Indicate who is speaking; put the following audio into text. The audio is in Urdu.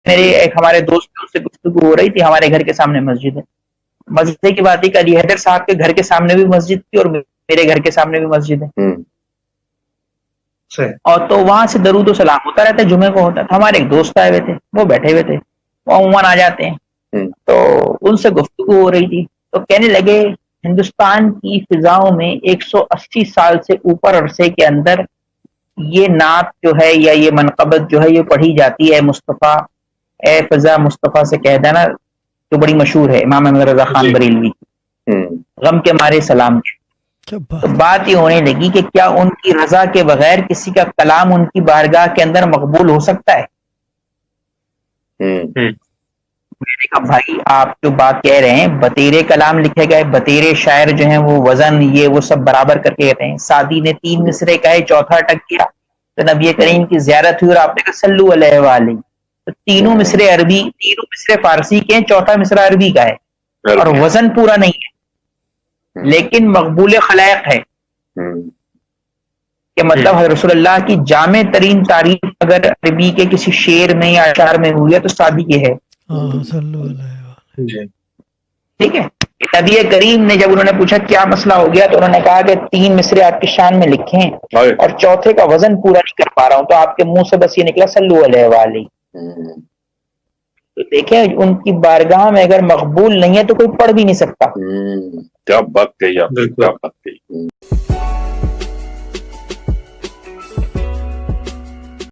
Speaker 1: میرے ایک ہمارے دوست اس سے گفتگو ہو رہی تھی، ہمارے گھر کے سامنے مسجد ہے. مزے کی بات ہے کہ علی حیدر صاحب کے گھر کے سامنے بھی مسجد تھی اور میرے گھر کے سامنے بھی مسجد ہے. اور تو وہاں سے درود و سلام ہوتا رہتا ہے، جمعے کو ہوتا تھا. ہمارے ایک دوست آئے ہوئے تھے، وہ بیٹھے ہوئے تھے، وہ عموماً آ جاتے ہیں. تو ان سے گفتگو ہو رہی تھی تو کہنے لگے ہندوستان کی فضاؤں میں 180 سال سے اوپر عرصے کے اندر یہ نعت جو ہے یا یہ منقبت جو ہے یہ پڑھی جاتی ہے، مصطفیٰ اے فضا مصطفیٰ سے کہہ دینا، جو بڑی مشہور ہے امام احمد رضا خان بریلوی کی، غم کے مارے سلام. تو بات یہ ہونے لگی کہ کیا ان کی رضا کے بغیر کسی کا کلام ان کی بارگاہ کے اندر مقبول ہو سکتا ہے؟ میں نے کہا بھائی آپ جو بات کہہ رہے ہیں، بطیرے کلام لکھے گئے، بطیرے شاعر جو ہیں وہ وزن یہ وہ سب برابر کر کے کہتے ہیں. سعدی نے 3 مصرے کہے، چوتھا اٹک گیا تو نبی کریم کی زیارت ہوئی اور آپ نے کہا صلو علیہ وآلہ. تو تینوں مصرے عربی، تینوں مصرے فارسی کے ہیں، چوتھا مصرا عربی کا ہے اور وزن پورا نہیں ہے لیکن مقبول خلائق ہے. کہ مطلب حضرت رسول اللہ کی جامع ترین تعریف اگر عربی کے کسی شعر میں یا اشعار میں ہوئی ہے تو سعدی کی ہے. ٹھیک ہے. نبی کریم نے جب انہوں نے پوچھا کیا مسئلہ ہو گیا تو انہوں نے کہا کہ 3 مصرے آپ کی شان میں لکھے ہیں اور چوتھے کا وزن پورا نہیں کر پا رہا ہوں، تو آپ کے منہ سے بس یہ نکلا صلو علیہ وآلہ. تو دیکھیں ان کی بارگاہ میں اگر مقبول نہیں ہے تو کوئی پڑھ بھی نہیں سکتا.
Speaker 2: کیا بات کہی آپ نے، کیا بات کہی.